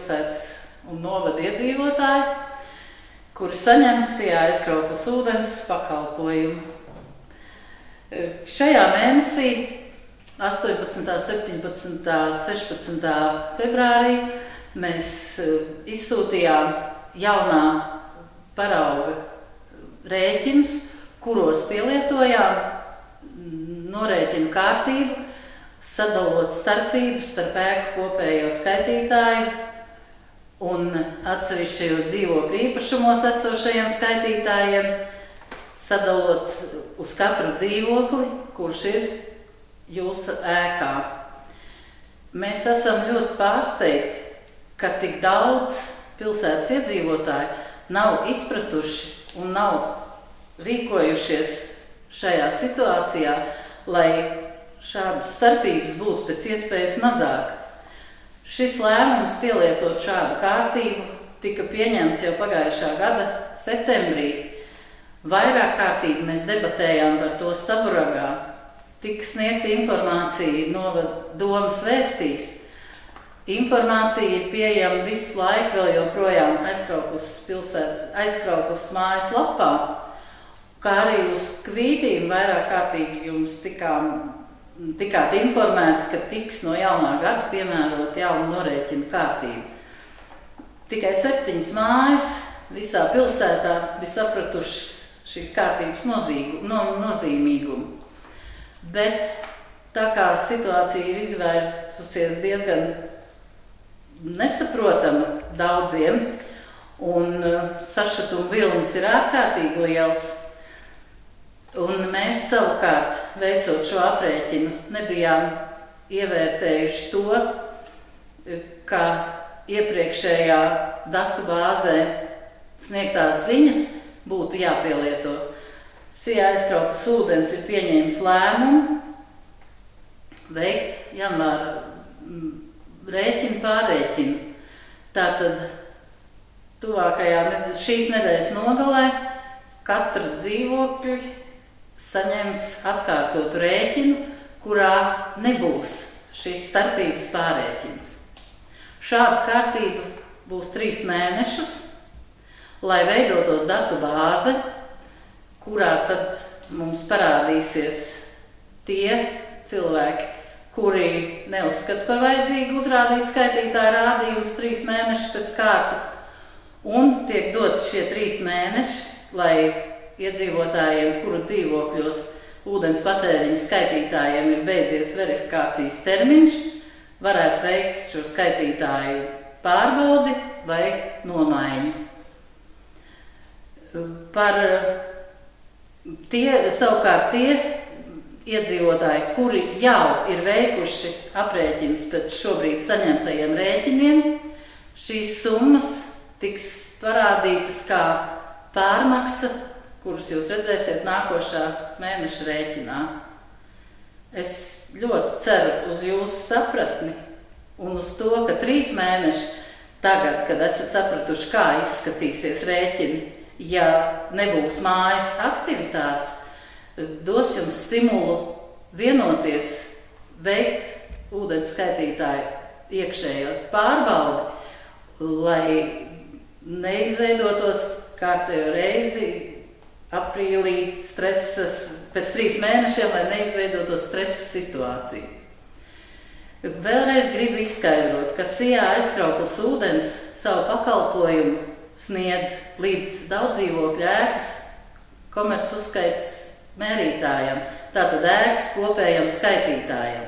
pilsētas un novada iedzīvotāji, kuri saņem Sijā aizkrautas ūdens pakalpojumu. Šajā mēnesī 18., 17., 16. februārī mēs izsūtījām jaunā parauga rēķinus, kuros pielietojām norēķinu kārtību, sadalot starpību starp ēku kopējo skaitītāju un atsevišķajos dzīvokļu īpašumos esošajiem skaitītājiem, sadalot uz katru dzīvokli, kurš ir jūsu ēkā. Mēs esam ļoti pārsteigti, ka tik daudz pilsētas iedzīvotāji nav izpratuši un nav rīkojušies šajā situācijā, lai šādas starpības būtu pēc iespējas mazāk. Šis lēmums pielietot šādu kārtību tika pieņemts jau pagājušā gada septembrī. Vairāk kārtīgi mēs debatējām par to Staburagā. Tika sniegta informācija no domas vēstīs. Informācija ir pieejama visu laiku vēl joprojām Aizkrauklas mājas lapā, kā arī uz kvītīm vairāk kārtīgi jums tikāt informēti, ka tiks no jaunā gada piemērot jaunu norēķinu kārtību. Tikai 7 mājas visā pilsētā bija sapratušas šīs kārtības nozīmīgumu. Bet tā kā situācija ir izvērsusies diezgan nesaprotama daudziem un sašutuma vilnis ir ārkārtīgi liels, un mēs savukārt, veicot šo aprēķinu, nebijām ievērtējuši to, ka iepriekšējā datu bāzē sniegtās ziņas būtu jāpielieto. Sijā aizkrautas ūdens ir pieņēmis lēmumu veikt janvāra rēķinu pārrēķinu. Tātad šīs nedēļas nogalē katra dzīvokļa saņems atkārtotu rēķinu, kurā nebūs šīs starpības pārrēķins. Šāda kārtība būs 3 mēnešus, lai veidotos datu bāze, kurā tad mums parādīsies tie cilvēki, kuri neuzskata par vajadzīgu uzrādīt skaitītāju rādījumus 3 mēnešus pēc kārtas, un tiek dots šie 3 mēneši, lai iedzīvotājiem, kuru dzīvokļos ūdens patēriņa skaitītājiem ir beidzies verifikācijas termiņš, varētu veikt šo skaitītāju pārbaudi vai nomaiņu. Savukārt tie iedzīvotāji, kuri jau ir veikuši aprēķinus pēc šobrīd saņemtajiem rēķiniem, šīs summas tiks parādītas kā pārmaksa, kurus jūs redzēsiet nākošā mēneša rēķinā. Es ļoti ceru uz jūsu sapratni un uz to, ka 3 mēneši tagad, kad esat sapratuši, kā izskatīsies rēķini, ja nebūs mājas aktivitātes, dos jums stimulu vienoties, veikt ūdens skaitītāju iekšējos pārbaudi, lai neizveidotos kārtējo reizi aprīlī pēc 3 mēnešiem, lai neizveidotos stresa situācija. Vēlreiz gribu izskaidrot, ka Sijā aizkrauklas ūdens savu pakalpojumu sniedz līdz daudzdzīvokļu ēkas komerc uzskaits mērītājam, tātad ēkas kopējam skaitītājam.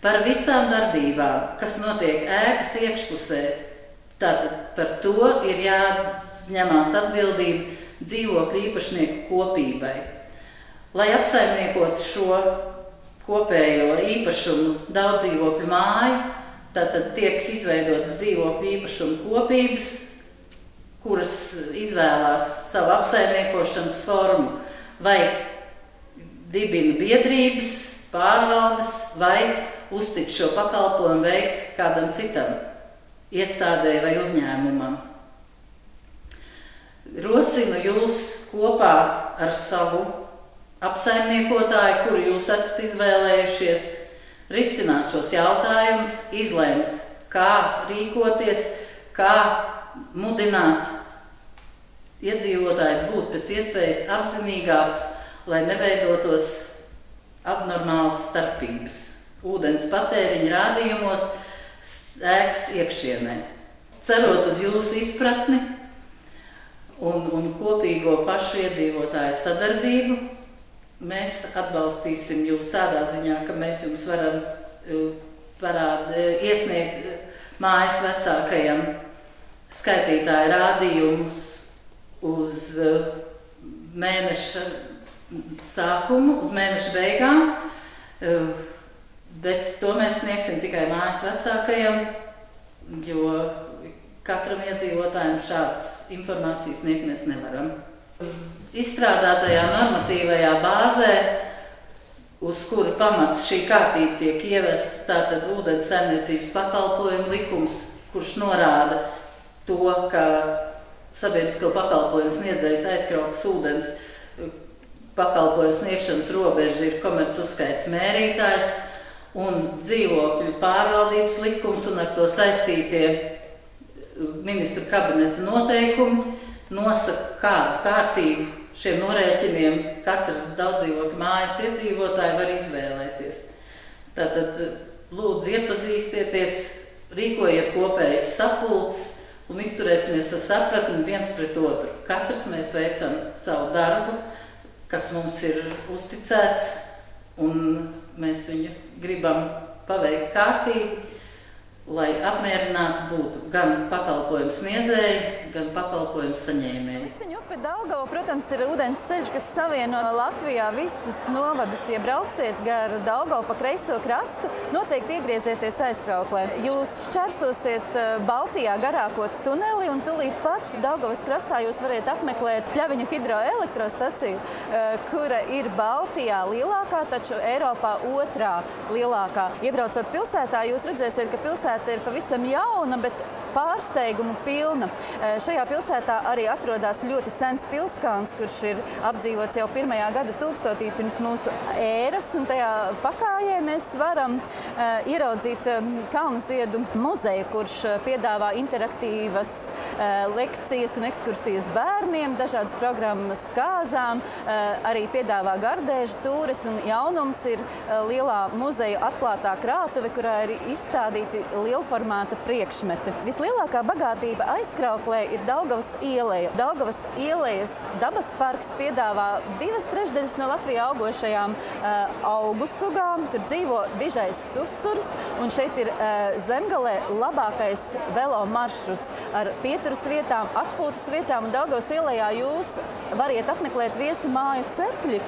Par visām darbībām, kas notiek ēkas iekšpusē, tātad par to ir jāņemās atbildība dzīvokļu īpašnieku kopībai. Lai apsaimniekotu šo kopējo īpašumu daudzdzīvokļu māju, tātad tiek izveidotas dzīvokļu īpašumu kopības, kuras izvēlās savu apsaimniekošanas formu, vai dibina biedrības, pārvaldes, vai uztic šo pakalpojumu veikt kādam citam iestādē vai uzņēmumam. Rosinu jūs kopā ar savu apsaimniekotāju, kuru jūs esat izvēlējušies, risināt šos jautājumus, izlemt, kā rīkoties, kā mudināt iedzīvotājus būt pēc iespējas apzinīgākus, lai neveidotos abnormālas starpības ūdens patēriņa rādījumos ēkas iekšienē. Cerot uz jūsu izpratni un kopīgo pašu iedzīvotāju sadarbību, mēs atbalstīsim jūs tādā ziņā, ka mēs jums varam iesniegt mājas vecākajam skaitītāju rādījumus uz mēneša sākumu, uz mēneša beigām, bet to mēs sniegsim tikai mājas vecākajam, jo katram iedzīvotājam šādas informācijas sniegt mēs nevaram. Izstrādātajā normatīvajā bāzē, uz kura pamata šī kārtība tiek ievesta, tātad ūdens saimniecības pakalpojumu likums, kurš norāda to, ka sabiedrisko pakalpojumu sniedzējs aizkrautas ūdens pakalpojumu sniegšanas robeža ir komerc uzskaits mērītājs un dzīvokļu pārvaldības likums un ar to saistītie ministru kabineta noteikumi nosaka, kādu kārtību šiem norēķiniem katrs daudzdzīvokļu mājas iedzīvotāji var izvēlēties. Tātad lūdzu iepazīstieties, rīkojiet kopējas sapulces un izturēsimies ar sapratni viens pret otru. Katrs mēs veicam savu darbu, kas mums ir uzticēts, un mēs viņu gribam paveikt kārtīgi, lai apmierināti būtu gan pakalpojumu sniedzēji, gan pakalpojumu saņēmēji. Daugava, protams, ir ūdens ceļš, kas savieno Latvijā visus novadus. Ja brauksiet gar Daugavu pa kreiso krastu, noteikti iegriezieties Aizkrauklē. Jūs šķērsosiet Baltijā garāko tuneli un tūlīt pat Daugavas krastā jūs varat apmeklēt Pļaviņu hidroelektrostaciju, kura ir Baltijā lielākā, taču Eiropā otrā lielākā. Iebraucot pilsētā, jūs redzēsiet, ka pilsēta ir pavisam jauna, bet pārsteigumu pilna. Šajā pilsētā arī atrodas ļoti sens pilskāns, kurš ir apdzīvots jau 1. gada tūkstotī pirms mūsu ēras, un tajā pakājē mēs varam ieraudzīt Kalnziedu muzeju, kurš piedāvā interaktīvas lekcijas un ekskursijas bērniem, dažādas programmas kāzām, arī piedāvā gardēžu tūres, un jaunums ir lielā muzeja atklātā krātuve, kurā ir izstādīti lielformāta priekšmeti. Lielākā bagātība Aizkrauklē ir Daugavas ieleja. Daugavas ielejas dabas parks piedāvā 2/3 no Latvijā augošajām augu sugām. Tur dzīvo dižais susurs, un šeit ir Zemgalē labākais velo maršruts ar pieturas vietām, atpūtas vietām. Daugavas ielejā jūs variet apmeklēt viesu māju Cepļi,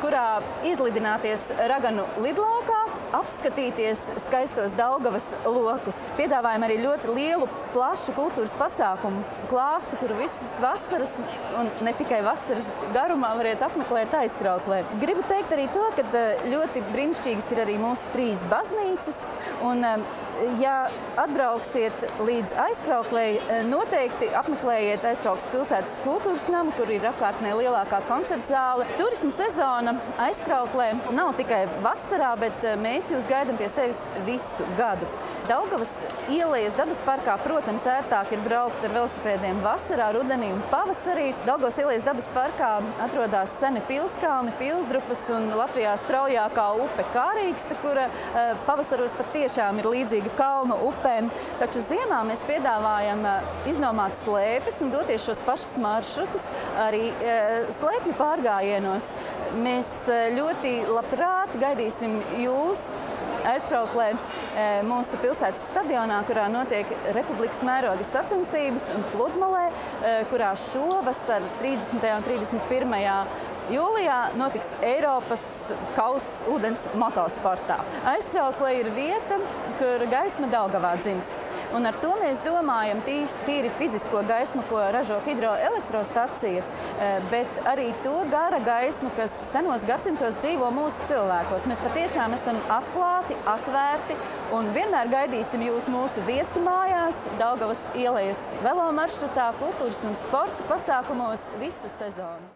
kurā izlidināties Raganu lidlaukā, apskatīties skaistos Daugavas lokus. Piedāvājam arī ļoti lielu, plašu kultūras pasākumu klāstu, kuru visas vasaras, un ne tikai vasaras garumā, variet apmeklēt Aizkrauklē. Gribu teikt arī to, ka ļoti brīnišķīgas ir arī mūsu 3 baznīcas, un ja atbrauksiet līdz Aizkrauklei, noteikti apmeklējiet Aizkraukles pilsētas kultūras namu, kur ir apkārtnē lielākā koncerta zāle. Turisma sezona Aizkrauklē nav tikai vasarā, bet mēs jūs gaidām pie sevis visu gadu. Daugavas ielejas dabas parkā, protams, ērtāk ir braukt ar velosipēdiem vasarā, rudenī un pavasarī. Daugavas ielejas dabas parkā atrodas seni pilskalni, Pilsdrupas un Latvijā straujākā upe Kārīgsta, kura pavasaros pat tiešām ir līdzīga kalnu upēm. Taču ziemā mēs piedāvājam iznomāt slēpes un doties šos pašus maršrutus arī slēpju pārgājienos. Mēs ļoti labprāt gaidīsim jūs Aizkrauklē mūsu pilsētas stadionā, kurā notiek republikas mēroga sacensības, un Pludmalē, kurā šovasar 30. un 31. jūlijā notiks Eiropas kauss ūdens motosportā. Aizkrauklē ir vieta, kur gaisma Daugavā dzimst. Un ar to mēs domājam tīri fizisko gaismu, ko ražo hidroelektrostacija, bet arī to gara gaismu, kas senos gadsimtos dzīvo mūsu cilvēkos. Mēs patiešām esam atklāti, atvērti un vienmēr gaidīsim jūs mūsu viesu mājās, Daugavas ielejas velo maršrutā, kultūras un sporta pasākumos visu sezonu.